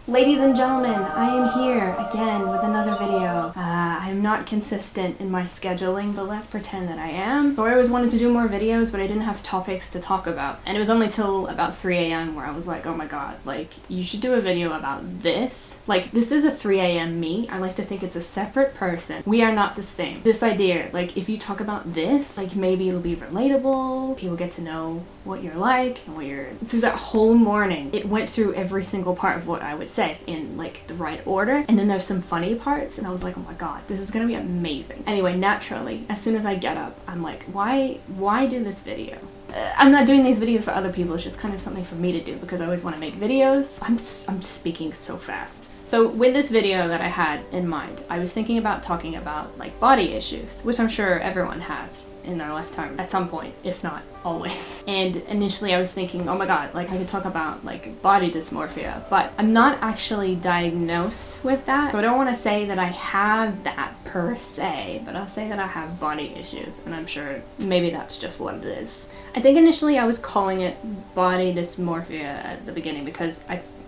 Ladies and gentlemen, I am here again with another video. I'm not consistent in my scheduling, but let's pretend that I am. So I always wanted to do more videos, but I didn't have topics to talk about. And it was only till about 3 a.m. where I was like, oh my god, like, you should do a video about this. Like, this is a 3 a.m. me. I like to think it's a separate person. We are not the same. This idea, like, if you talk about this, like, maybe it'll be relatable. People get to know what you're like and what you're... Through that whole morning, it went through every single part of what I would say in, like, the right order. And then there's some funny parts, and I was like, oh my god, this is gonna be amazing. Anyway, naturally, as soon as I get up, I'm like, why do this video? I'm not doing these videos for other people, it's just kind of something for me to do because I always want to make videos. I'm speaking so fast. So with this video that I had in mind, I was thinking about talking about like body issues, which I'm sure everyone has in their lifetime at some point, if not always. And initially I was thinking, oh my god, like I could talk about like body dysmorphia, but I'm not actually diagnosed with that. So I don't want to say that I have that per se, but I'll say that I have body issues, and I'm sure maybe that's just what it is. I think initially I was calling it body dysmorphia at the beginning because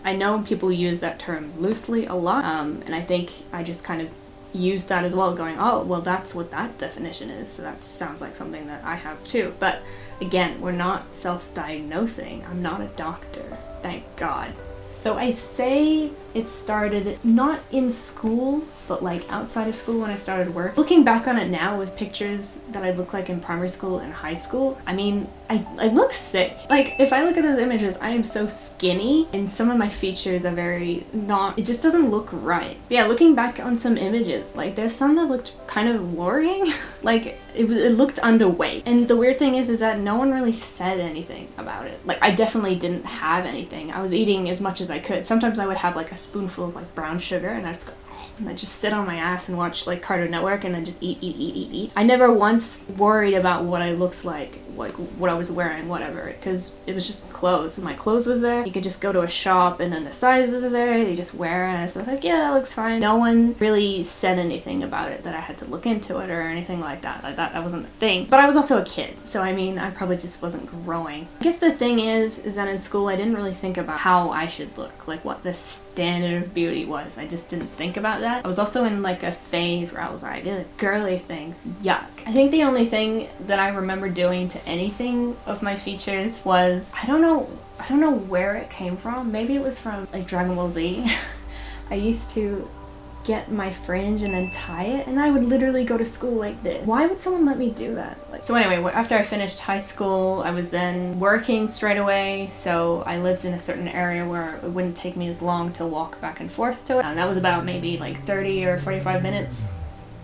I know people use that term loosely a lot, and I think I just kind of used that as well, going, oh, well, that's what that definition is, so that sounds like something that I have too. But again, we're not self-diagnosing. I'm not a doctor, thank God. So I say it started not in school, but like outside of school when I started work. Looking back on it now with pictures that I look like in primary school and high school, I mean, I look sick. Like, if I look at those images, I am so skinny and some of my features are very not, it just doesn't look right. Yeah, looking back on some images, like there's some that looked kind of worrying. Like it looked underweight. And the weird thing is that no one really said anything about it. Like I definitely didn't have anything. I was eating as much as I could. Sometimes I would have like a spoonful of like brown sugar and I'd just go, and I just sit on my ass and watch like Cartoon Network and then just eat. I never once worried about what I looked like what I was wearing, whatever, because it was just clothes. My clothes was there. You could just go to a shop and then the sizes are there, you just wear it, and I was like, yeah, that looks fine. No one really said anything about it that I had to look into it or anything like that. Like that wasn't a thing. But I was also a kid, so I mean, I probably just wasn't growing. I guess the thing is that in school I didn't really think about how I should look, like what the standard of beauty was. I just didn't think about that. I was also in like a phase where I was like, girly things, yuck. I think the only thing that I remember doing to anything of my features was, I don't know where it came from. Maybe it was from like Dragon Ball Z. I used to get my fringe and then tie it, and I would literally go to school like this. Why would someone let me do that? So anyway, after I finished high school, I was then working straight away, so I lived in a certain area where it wouldn't take me as long to walk back and forth to it. And that was about maybe like 30 or 45 minutes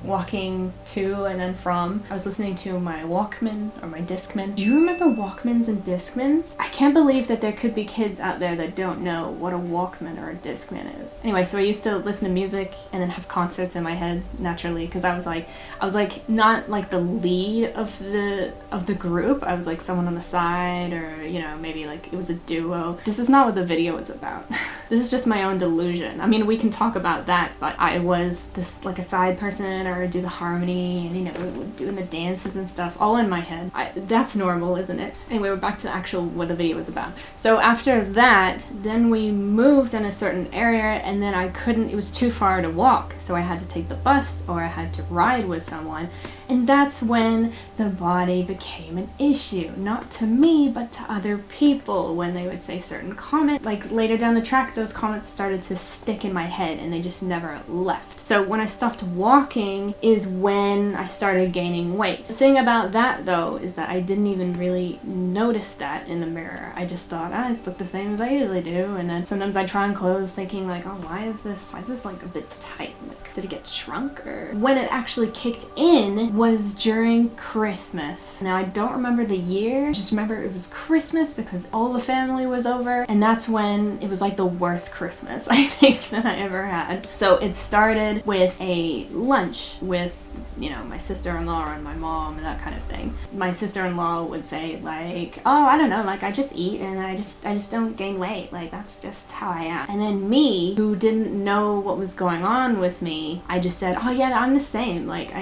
walking to and then from. I was listening to my Walkman or my Discman. Do you remember Walkmans and Discmans? I can't believe that there could be kids out there that don't know what a Walkman or a Discman is. Anyway, so I used to listen to music and then have concerts in my head naturally, because I was like not like the lead of the group. I was like someone on the side, or you know, maybe like it was a duo. This is not what the video is about. This is just my own delusion. I mean, we can talk about that, but I was this like a side person, or do the harmony, and you know, doing the dances and stuff, all in my head. That's normal, isn't it? Anyway, we're back to actual what the video was about. So after that, then we moved in a certain area, and then it was too far to walk, so I had to take the bus or I had to ride with someone. And that's when the body became an issue. Not to me, but to other people, when they would say certain comments. Like later down the track, those comments started to stick in my head and they just never left. So when I stopped walking is when I started gaining weight. The thing about that though is that I didn't even really notice that in the mirror. I just thought, I just look the same as I usually do. And then sometimes I try on clothes thinking like, oh, why is this like a bit tight? Like, did it get shrunk? Or when it actually kicked in was during Christmas. Now I don't remember the year, just remember it was Christmas because all the family was over, and that's when it was like the worst Christmas I think that I ever had. So it started with a lunch with, you know, my sister-in-law and my mom and that kind of thing. My sister-in-law would say like, oh, I don't know, like I just eat and I just don't gain weight, like that's just how I am. And then me, who didn't know what was going on with me, I just said, oh yeah, I'm the same, like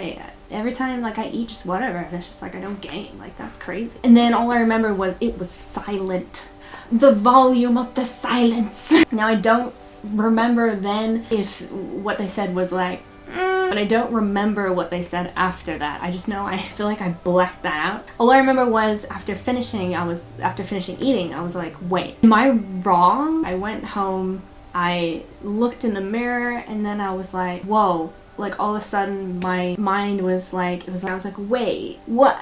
every time like I eat just whatever, and it's just like I don't gain, like that's crazy. And then all I remember was it was silent. The volume of the silence. Now I don't remember then if what they said was like, but I don't remember what they said after that. I just know I feel like I blacked that out. All I remember was after finishing eating, I was like, wait, am I wrong? I went home, I looked in the mirror, and then I was like, whoa. Like all of a sudden my mind was like, I was like, wait, what?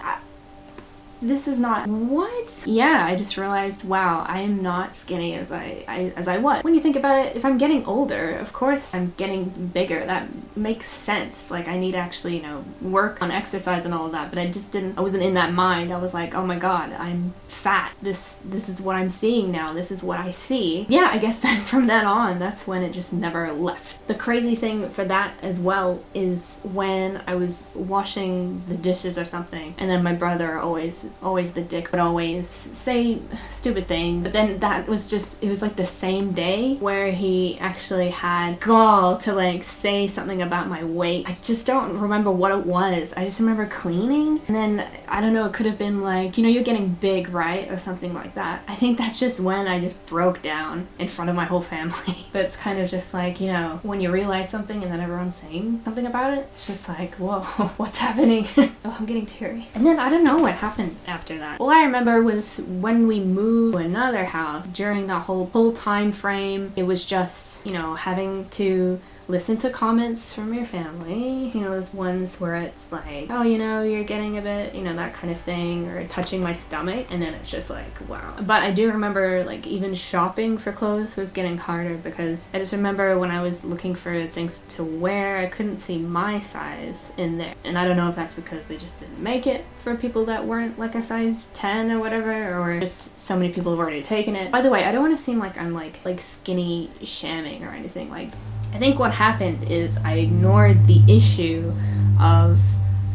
This is not, what? Yeah, I just realized, wow, I am not skinny as I was. When you think about it, if I'm getting older, of course I'm getting bigger. That makes sense. Like I need to actually, you know, work on exercise and all of that, but I wasn't in that mind. I was like, oh my god, I'm fat. This is what I'm seeing now. This is what I see. Yeah, I guess that from then on, that's when it just never left. The crazy thing for that as well is when I was washing the dishes or something, and then my brother always the dick would always say stupid things, but then that was just, it was like the same day where he actually had gall to like say something about my weight. I just don't remember what it was. I just remember cleaning, and then I don't know, it could have been like, you know, you're getting big, right, or something like that. I think that's just when I just broke down in front of my whole family. But it's kind of just like, you know, when you realize something and then everyone's saying something about it, it's just like, whoa, what's happening? Oh, I'm getting teary. And then I don't know what happened after that. All I remember was when we moved to another house, during that whole time frame, it was just, you know, having to listen to comments from your family, you know, those ones where it's like, oh, you know, you're getting a bit, you know, that kind of thing, or touching my stomach, and then it's just like, wow. But I do remember, like, even shopping for clothes was getting harder, because I just remember when I was looking for things to wear, I couldn't see my size in there, and I don't know if that's because they just didn't make it for people that weren't like a size 10 or whatever, or just so many people have already taken it. By the way, I don't want to seem like I'm like skinny shaming or anything. Like, I think what happened is I ignored the issue of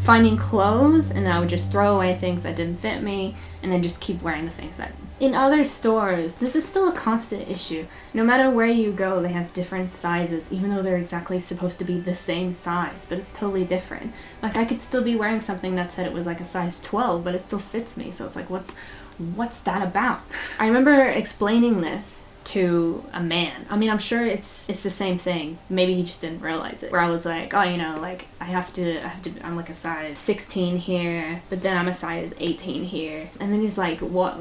finding clothes, and I would just throw away things that didn't fit me and then just keep wearing the things that... In other stores, this is still a constant issue. No matter where you go, they have different sizes, even though they're exactly supposed to be the same size, but it's totally different. Like, I could still be wearing something that said it was like a size 12, but it still fits me, so it's like, what's that about? I remember explaining this to a man. I mean, I'm sure it's the same thing. Maybe he just didn't realize it. Where I was like, oh, you know, like I'm like a size 16 here, but then I'm a size 18 here. And then he's like, what?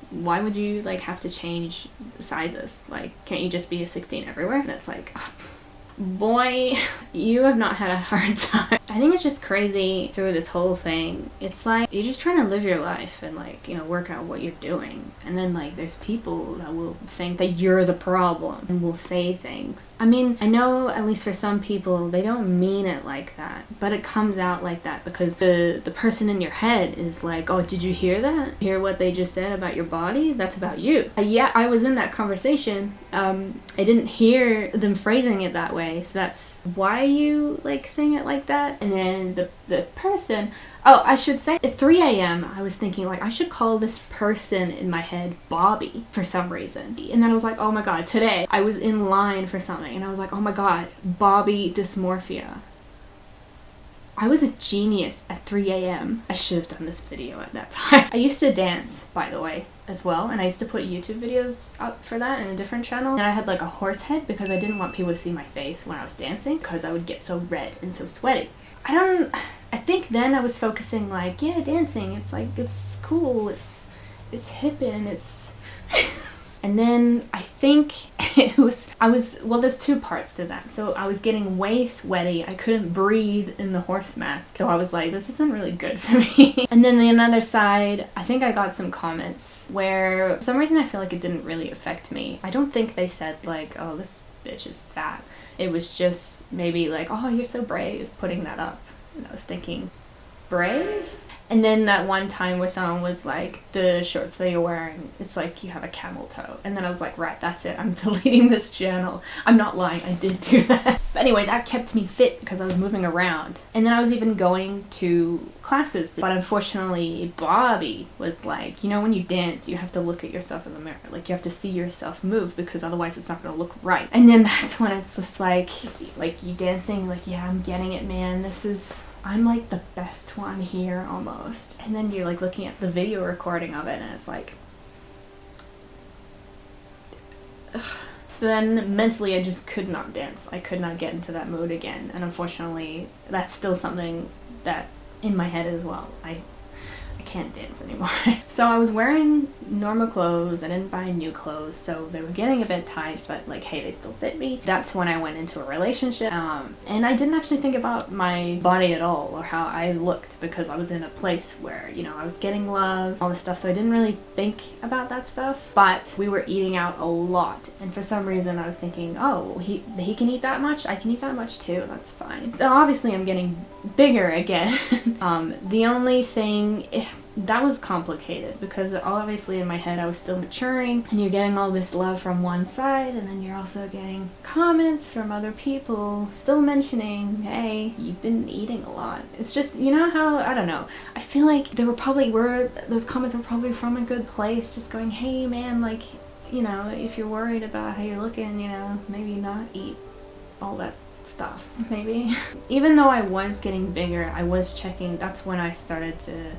Why would you like have to change sizes? Like, can't you just be a 16 everywhere? And it's like, boy, you have not had a hard time. I think it's just crazy through this whole thing. It's like, you're just trying to live your life and like, you know, work out what you're doing. And then like, there's people that will think that you're the problem and will say things. I mean, I know at least for some people, they don't mean it like that, but it comes out like that because the person in your head is like, oh, did you hear that? Hear what they just said about your body? That's about you. Yeah, I was in that conversation. I didn't hear them phrasing it that way. So that's why you like saying it like that. And then the person, oh, I should say at 3 a.m. I was thinking like I should call this person in my head Bobby for some reason. And then I was like, oh my god, today I was in line for something and I was like, oh my god, Bobby dysmorphia. I was a genius at 3 a.m. I should have done this video at that time. I used to dance, by the way, as well, and I used to put YouTube videos up for that in a different channel. And I had like a horse head because I didn't want people to see my face when I was dancing because I would get so red and so sweaty. I think then I was focusing like, yeah, dancing, it's like, it's cool, it's hip and it's... And then I think well, there's two parts to that. So I was getting way sweaty. I couldn't breathe in the horse mask. So I was like, this isn't really good for me. And then the other side, I think I got some comments where for some reason I feel like it didn't really affect me. I don't think they said like, oh, this bitch is fat. It was just maybe like, oh, you're so brave putting that up. And I was thinking, brave? And then that one time where someone was like, the shorts that you're wearing, it's like you have a camel toe. And then I was like, right, that's it. I'm deleting this channel. I'm not lying. I did do that. But anyway, that kept me fit because I was moving around. And then I was even going to classes. But unfortunately, Bobby was like, you know, when you dance, you have to look at yourself in the mirror. Like, you have to see yourself move because otherwise it's not going to look right. And then that's when it's just like you dancing, like, yeah, I'm getting it, man. I'm like the best one here almost. And then you're like looking at the video recording of it and it's like, ugh. So then mentally I just could not dance. I could not get into that mode again. And unfortunately, that's still something that in my head as well. I can't dance anymore. So I was wearing normal clothes. I didn't buy new clothes, so they were getting a bit tight, but like, hey, they still fit me. That's when I went into a relationship, and I didn't actually think about my body at all or how I looked, because I was in a place where, you know, I was getting love, all this stuff, so I didn't really think about that stuff. But we were eating out a lot, and for some reason I was thinking, oh, he can eat that much, I can eat that much too, that's fine. So obviously I'm getting bigger again. The only thing, that was complicated, because obviously in my head I was still maturing, and you're getting all this love from one side, and then you're also getting comments from other people still mentioning, hey, you've been eating a lot. It's just, you know how, I don't know, I feel like those comments were probably from a good place, just going, hey man, like, you know, if you're worried about how you're looking, you know, maybe not eat all that stuff, maybe. Even though I was getting bigger, I was checking, that's when I started to,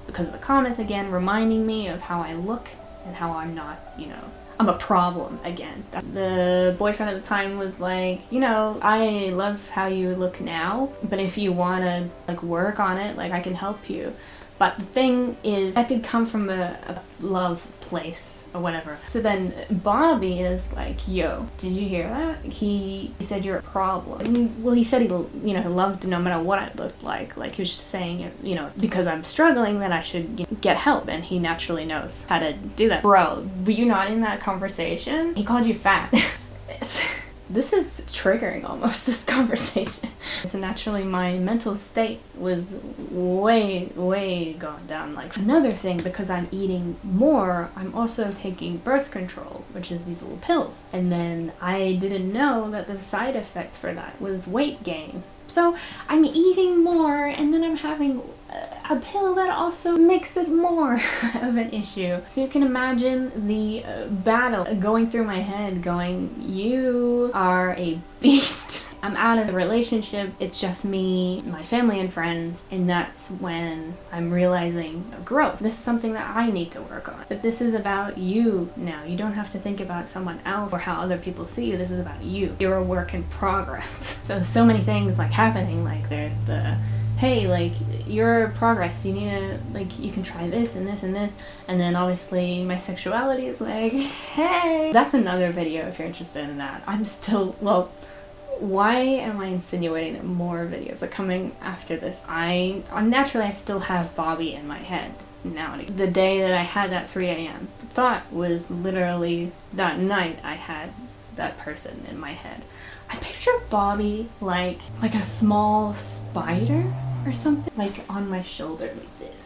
because of the comments again, reminding me of how I look and how I'm not, you know, I'm a problem again. The boyfriend at the time was like, you know, I love how you look now, but if you want to like work on it, like I can help you. But the thing is, that did come from a love place or whatever. So then Bobby is like, yo, did you hear that? He said you're a problem. Well, he said he, you know, loved no matter what I looked like he was just saying, you know, because I'm struggling that I should, you know, get help, and he naturally knows how to do that. Bro, were you not in that conversation? He called you fat. This is triggering almost, this conversation. So naturally my mental state was way gone down. Like, another thing, because I'm eating more, I'm also taking birth control, which is these little pills. And then I didn't know that the side effect for that was weight gain. So I'm eating more, and then I'm having a pill that also makes it more of an issue. So you can imagine the battle going through my head going, you are a beast. I'm out of the relationship, it's just me, my family and friends, and that's when I'm realizing growth. This is something that I need to work on. But this is about you now. You don't have to think about someone else or how other people see you. This is about you. You're a work in progress. So many things like happening, like there's the, hey, like, you're progress, you need to, like, you can try this and this and this. And then obviously my sexuality is like, hey. That's another video if you're interested in that. I'm still, well, why am I insinuating that more videos are coming after this? Naturally I still have Bobby in my head now. The day that I had that 3 a.m. thought was literally that night I had that person in my head. I picture Bobby like a small spider or something, like on my shoulder like this.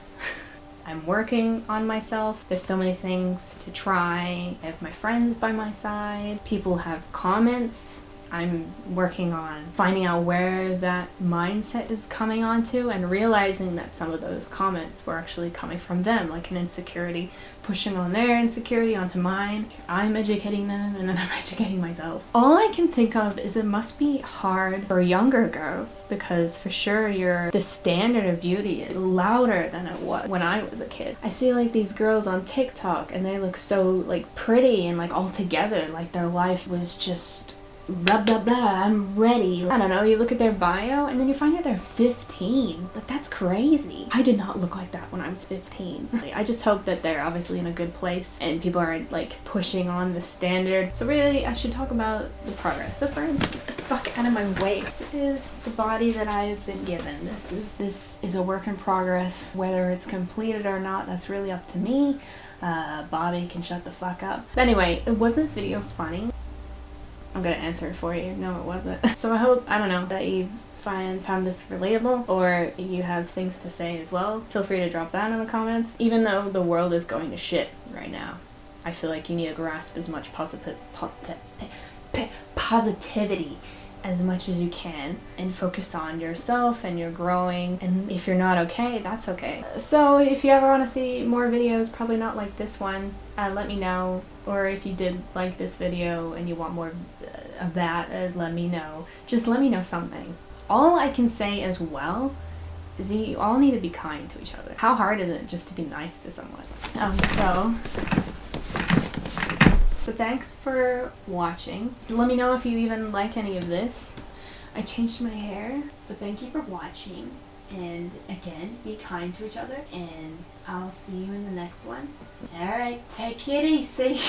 I'm working on myself. There's so many things to try. I have my friends by my side. People have comments. I'm working on finding out where that mindset is coming onto, and realizing that some of those comments were actually coming from them, like an insecurity, pushing on their insecurity onto mine. I'm educating them, and then I'm educating myself. All I can think of is it must be hard for younger girls, because for sure the standard of beauty is louder than it was when I was a kid. I see like these girls on TikTok, and they look so like pretty and like all together, like their life was just blah blah blah, I'm ready. I don't know, you look at their bio and then you find out they're 15. Like, that's crazy. I did not look like that when I was 15. I just hope that they're obviously in a good place and people are like pushing on the standard. So really I should talk about the progress. So friends, get the fuck out of my way. This is the body that I've been given. This is a work in progress. Whether it's completed or not, that's really up to me. Bobby can shut the fuck up. But anyway, was this video funny? I'm gonna answer it for you. No, it wasn't. So I hope, I don't know, that you found this relatable, or you have things to say as well. Feel free to drop that in the comments. Even though the world is going to shit right now, I feel like you need to grasp as much positivity as much as you can and focus on yourself and your growing. And if you're not okay, that's okay. So if you ever want to see more videos, probably not like this one, let me know. Or if you did like this video and you want more of that, let me know. Just let me know something. All I can say as well is you all need to be kind to each other. How hard is it just to be nice to someone? So So thanks for watching. Let me know if you even like any of this. I changed my hair. So thank you for watching. And again, be kind to each other. And I'll see you in the next one. Alright, take it easy.